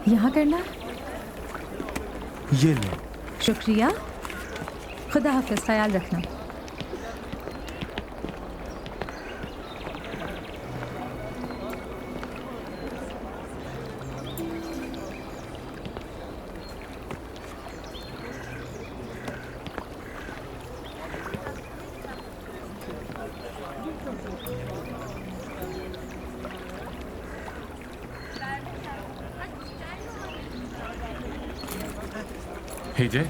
यहाँ करना है? ये लो। शुक्रिया। खुदा हाफिज, ख्याल रखना। हिजे, मैं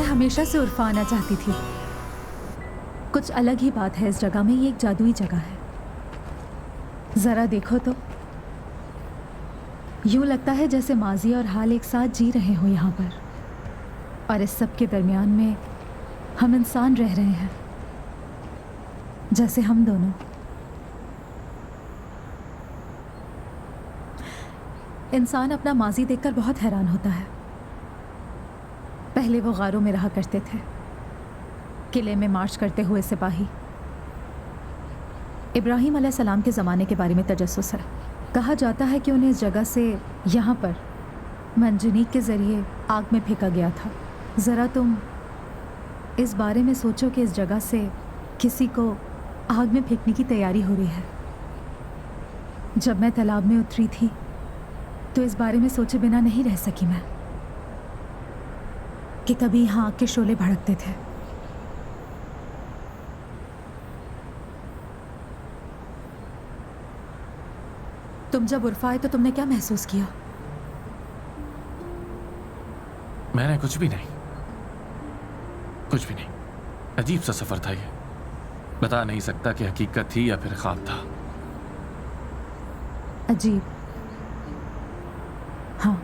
हमेशा से उर्फा आना चाहती थी। कुछ अलग ही बात है इस जगह में। ये एक जादुई जगह है। जरा देखो तो, यूं लगता है जैसे माजी और हाल एक साथ जी रहे हो यहाँ पर, और इस सब के दरमियान में हम इंसान रह रहे हैं, जैसे हम दोनों। इंसान अपना माजी देखकर बहुत हैरान होता है। पहले वो गारों में रहा करते थे, किले में मार्च करते हुए सिपाही। इब्राहिम अलैहिस्सलाम के ज़माने के बारे में तजस्सुस है। कहा जाता है कि उन्हें इस जगह से यहाँ पर मंजनीक के ज़रिए आग में फेंका गया था। ज़रा तुम इस बारे में सोचो कि इस जगह से किसी को आग में फेंकने की तैयारी हो रही है। जब मैं तालाब में उतरी थी तो इस बारे में सोचे बिना नहीं रह सकी मैं, कि कभी यहाँ आग के शोले भड़कते थे। तुम जब उर्फा आए तो तुमने क्या महसूस किया? मैंने कुछ भी नहीं, कुछ भी नहीं। अजीब सा सफर था ये। बता नहीं सकता कि हकीकत थी या फिर ख्वाब था। अजीब। हाँ,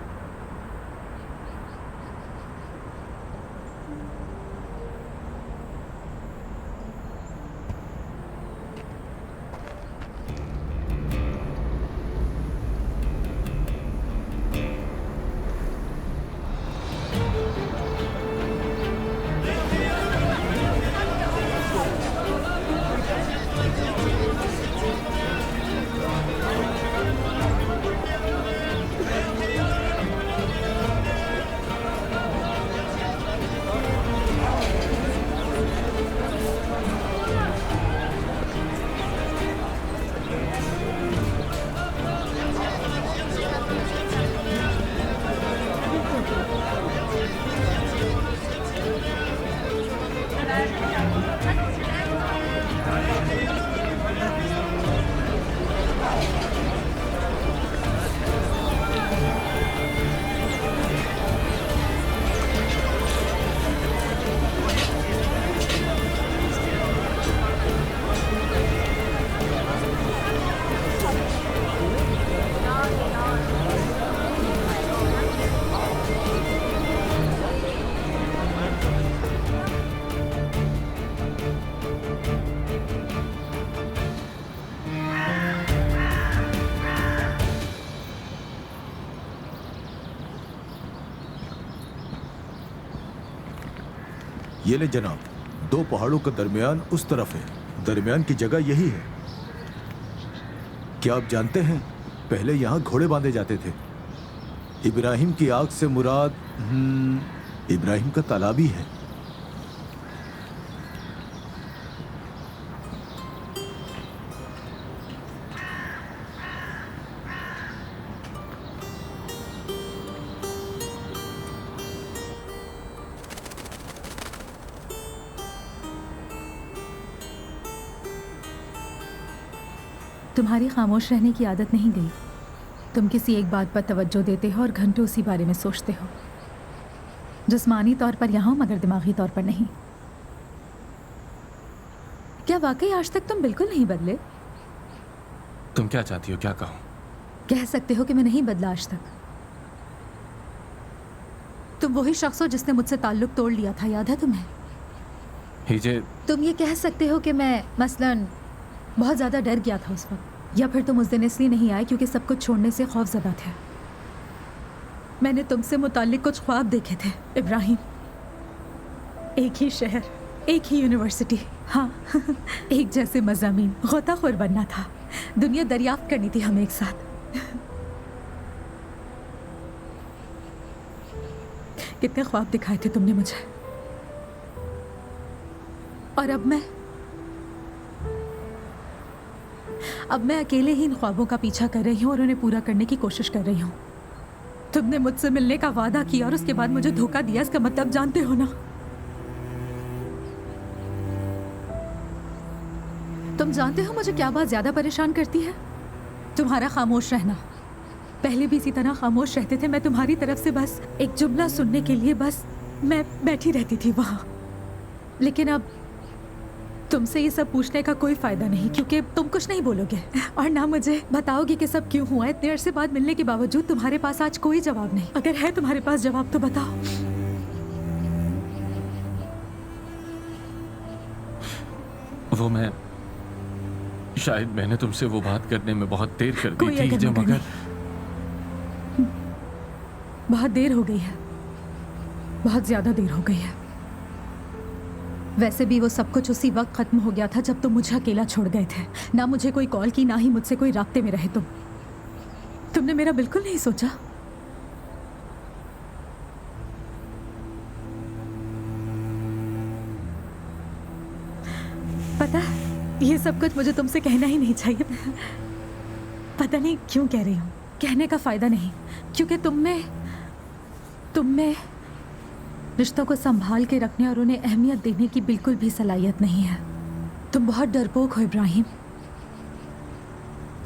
ये ले जनाब, 2 पहाड़ों का दरमियान उस तरफ है। दरमियान की जगह यही है। क्या आप जानते हैं, पहले यहाँ घोड़े बांधे जाते थे। इब्राहिम की आग से मुराद इब्राहिम का तालाब ही है। तुम्हारी खामोश रहने की आदत नहीं गई। तुम किसी एक बात पर तवज्जो देते हो और घंटों उसी बारे में सोचते हो। जिस्मानी तौर पर यहाँ मगर दिमागी तौर पर नहीं। क्या वाकई आज तक तुम बिल्कुल नहीं बदले? तुम क्या चाहती हो, क्या कहूँ? कह सकते हो कि मैं नहीं बदला आज तक। तुम वही शख्स हो जिसने मुझसे ताल्लुक तोड़ लिया था, याद है तुम्हें? हिजे, तुम ये कह सकते हो कि मैं मसलन बहुत ज़्यादा डर गया था उस वक्त, या फिर तुम उस दिन इसलिए नहीं आए क्योंकि सब कुछ छोड़ने से खौफज़दा थे। मैंने तुमसे मुताल्लिक कुछ ख्वाब देखे थे इब्राहिम। एक ही शहर, एक ही यूनिवर्सिटी, हाँ एक जैसे मज़ामीन, गोताखोर बनना था, दुनिया दरियाफ्त करनी थी हमें एक साथ। कितने ख्वाब दिखाए थे तुमने मुझे, और अब मैं अकेले ही इन ख्वाबों का पीछा कर रही हूँ और उन्हें पूरा करने की कोशिश कर रही हूँ। तुमने मुझसे मिलने का वादा किया और उसके बाद मुझे धोखा दिया, इसका मतलब जानते हो ना? तुम जानते हो मुझे क्या बात ज्यादा परेशान करती है? तुम्हारा खामोश रहना। पहले भी इसी तरह खामोश रहते थे, मैं तुम्हारी तरफ से बस एक जुमला सुनने के लिए बस मैं बैठी रहती थी वहां। लेकिन अब तुमसे ये सब पूछने का कोई फायदा नहीं, क्योंकि तुम कुछ नहीं बोलोगे और ना मुझे बताओगे कि सब क्यों हुआ। इतने अरसे बाद मिलने के बावजूद तुम्हारे पास आज कोई जवाब नहीं। अगर है तुम्हारे पास जवाब तो बताओ। वो मैं शायद मैंने तुमसे वो बात करने में बहुत देर कर दी थी, जब मगर बहुत देर हो गई है, बहुत ज्यादा देर हो गई है। वैसे भी वो सब कुछ उसी वक्त खत्म हो गया था जब तुम मुझे अकेला छोड़ गए थे। ना मुझे कोई कॉल की, ना ही मुझसे कोई रास्ते में रहे तुमने मेरा बिल्कुल नहीं सोचा। पता है, ये सब कुछ मुझे तुमसे कहना ही नहीं चाहिए। पता नहीं क्यों कह रही हूँ। कहने का फायदा नहीं, क्योंकि तुम में रिश्तों को संभाल के रखने और उन्हें अहमियत देने की बिल्कुल भी सलाहियत नहीं है। तुम बहुत डरपोक हो इब्राहिम,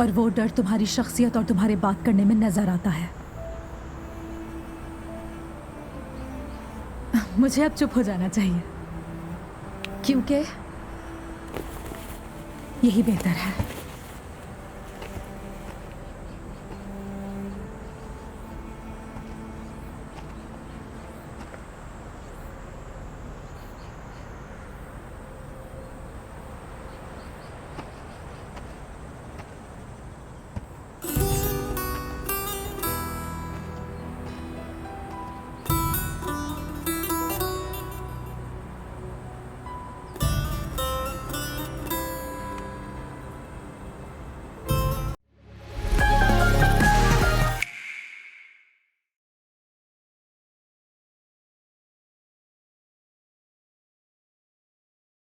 और वो डर तुम्हारी शख्सियत और तुम्हारे बात करने में नजर आता है। मुझे अब चुप हो जाना चाहिए, क्योंकि यही बेहतर है।